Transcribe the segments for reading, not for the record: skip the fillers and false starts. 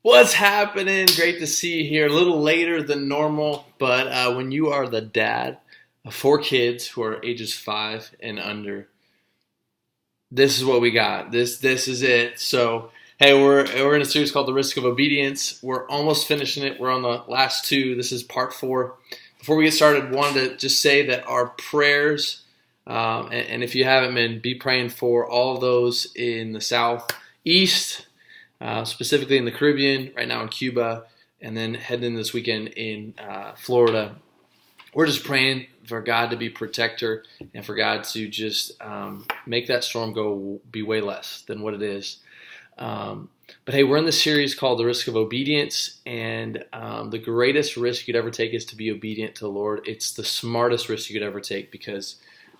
What's happening? Great to see you here. A little later than normal, but when you are the dad of four kids who are ages 5 and under, this is what we got. This is it. So, hey, we're in a series called The Risk of Obedience. We're almost finishing it. We're on the last two. This is part 4. Before we get started, wanted to just say that our prayers, and if you haven't been, be praying for all of those in the southeast. Specifically in the Caribbean, right now in Cuba, and then heading in this weekend in Florida. We're just praying for God to be protector and for God to just make that storm be way less than what it is. But hey, we're in this series called The Risk of Obedience, and the greatest risk you could ever take is to be obedient to the Lord. It's the smartest risk you could ever take because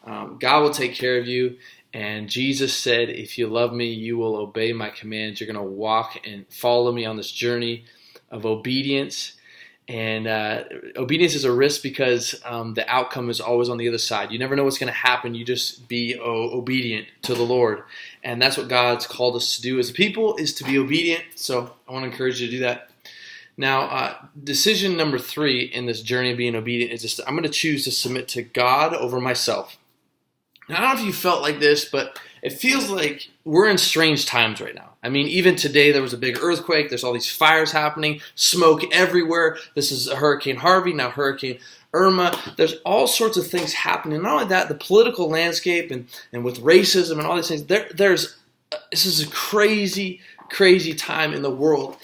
God will take care of you. And Jesus said, if you love me, you will obey my commands. You're going to walk and follow me on this journey of obedience. And obedience is a risk because the outcome is always on the other side. You never know what's going to happen. You just be obedient to the Lord. And that's what God's called us to do as a people, is to be obedient. So I want to encourage you to do that. Now, decision number 3 in this journey of being obedient is just I'm going to choose to submit to God over myself. Now, I don't know if you felt like this, but it feels like we're in strange times right now. I mean, even today there was a big earthquake. There's all these fires happening, smoke everywhere. This is Hurricane Harvey, now Hurricane Irma. There's all sorts of things happening. Not only that, the political landscape and with racism and all these things. This is a crazy, crazy time in the world.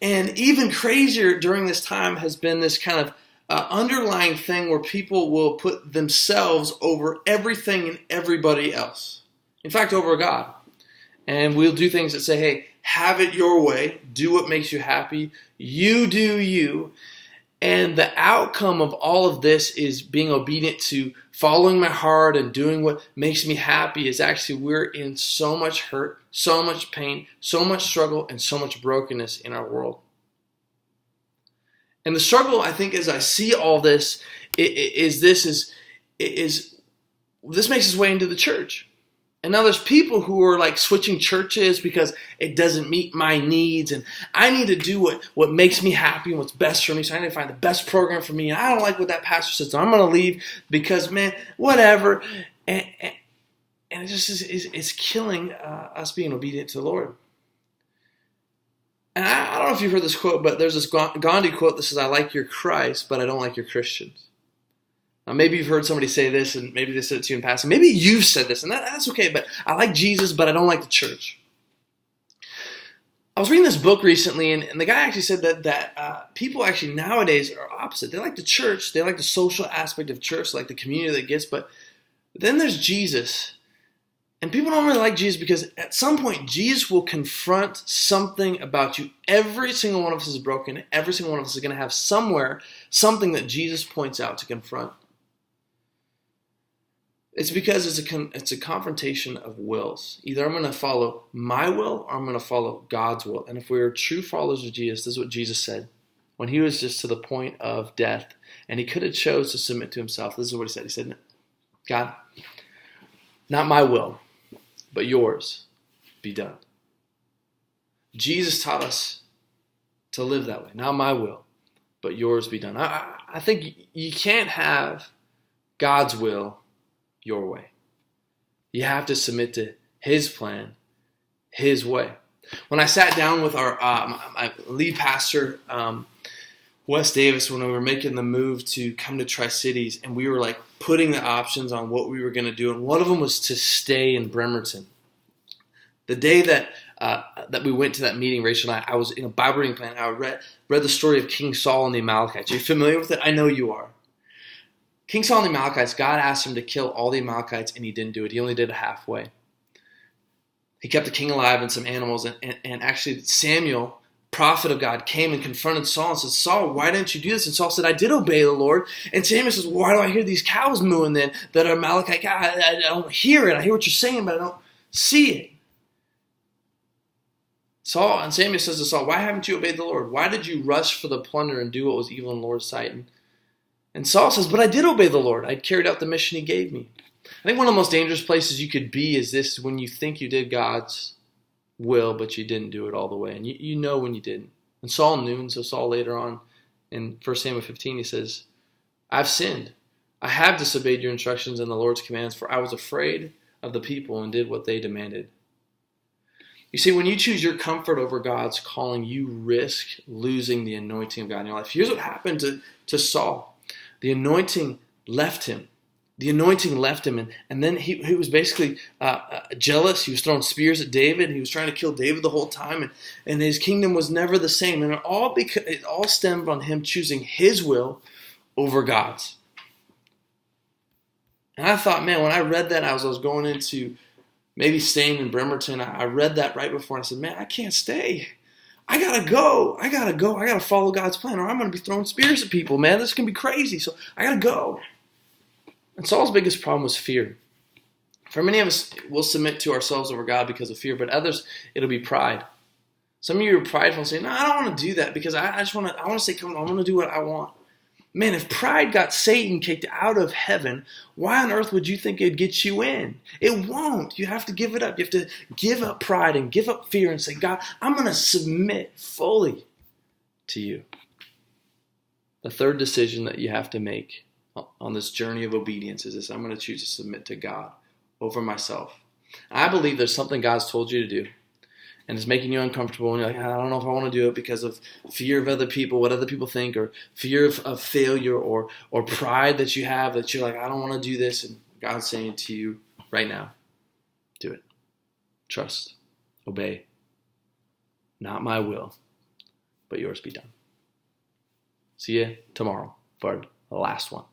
And even crazier during this time has been this kind of underlying thing where people will put themselves over everything and everybody else. In fact, over God. And we'll do things that say, hey, have it your way. Do what makes you happy. You do you. And the outcome of all of this is being obedient to following my heart and doing what makes me happy is actually we're in so much hurt, so much pain, so much struggle, and so much brokenness in our world. And the struggle, I think, as I see all this, this makes its way into the church. And now there's people who are like switching churches because it doesn't meet my needs, and I need to do what makes me happy and what's best for me. So I need to find the best program for me. And I don't like what that pastor says, so I'm going to leave because, man, whatever. And it just is killing us being obedient to the Lord. And I don't know if you've heard this quote, but there's this Gandhi quote that says, I like your Christ, but I don't like your Christians. Now, maybe you've heard somebody say this, and maybe they said it to you in passing. Maybe you've said this, and that's okay, but I like Jesus, but I don't like the church. I was reading this book recently, and the guy actually said that people actually nowadays are opposite. They like the church, they like the social aspect of church, like the community that gets, but then there's Jesus. And people don't really like Jesus because at some point, Jesus will confront something about you. Every single one of us is broken. Every single one of us is going to have somewhere something that Jesus points out to confront. It's because it's a confrontation of wills. Either I'm going to follow my will or I'm going to follow God's will. And if we are true followers of Jesus, this is what Jesus said when he was just to the point of death and he could have chose to submit to himself. This is what he said. He said, God, not my will, but yours be done. Jesus taught us to live that way. Not my will, but yours be done. I think you can't have God's will your way. You have to submit to his plan, his way. When I sat down with our my lead pastor, Wes Davis, when we were making the move to come to Tri-Cities, and we were like putting the options on what we were going to do, and one of them was to stay in Bremerton. The day that we went to that meeting, Rachel and I was in a Bible reading plan. I read the story of King Saul and the Amalekites. Are you familiar with it? I know you are. King Saul and the Amalekites, God asked him to kill all the Amalekites, and he didn't do it. He only did it halfway. He kept the king alive and some animals, and actually Samuel, prophet of God, came and confronted Saul and said, Saul, why didn't you do this? And Saul said, I did obey the Lord. And Samuel says, why do I hear these cows mooing then that are Amalekite? I don't hear it. I hear what you're saying, but I don't see it. Samuel says to Saul, why haven't you obeyed the Lord? Why did you rush for the plunder and do what was evil in the Lord's sight? And Saul says, but I did obey the Lord. I carried out the mission he gave me. I think one of the most dangerous places you could be is this, when you think you did God's will, but you didn't do it all the way. And you know when you didn't. And Saul knew, and so Saul later on in 1 Samuel 15, he says, I've sinned. I have disobeyed your instructions and the Lord's commands, for I was afraid of the people and did what they demanded. You see, when you choose your comfort over God's calling, you risk losing the anointing of God in your life. Here's what happened to Saul. The anointing left him. And then he was basically jealous. He was throwing spears at David. He was trying to kill David the whole time, and his kingdom was never the same. And it all stemmed on him choosing his will over God's. And I thought, man, when I read that, I was going into maybe staying in Bremerton. I read that right before, and I said, man, I can't stay. I gotta go. I gotta follow God's plan, or I'm gonna be throwing spears at people, man. This is gonna be crazy. So I gotta go. And Saul's biggest problem was fear. For many of us, we'll submit to ourselves over God because of fear, but others, it'll be pride. Some of you are prideful and say, no, I don't want to do that because I want to stay comfortable. I want to do what I want. Man, if pride got Satan kicked out of heaven, why on earth would you think it'd get you in? It won't. You have to give it up. You have to give up pride and give up fear and say, God, I'm going to submit fully to you. The third decision that you have to make on this journey of obedience is this: I'm going to choose to submit to God over myself. I believe there's something God's told you to do, and it's making you uncomfortable, and you're like, I don't know if I want to do it because of fear of other people, what other people think, or fear of failure, or pride that you have, that you're like, I don't want to do this. And God's saying to you right now, do it. Trust. Obey. Not my will, but yours be done. See you tomorrow for the last one.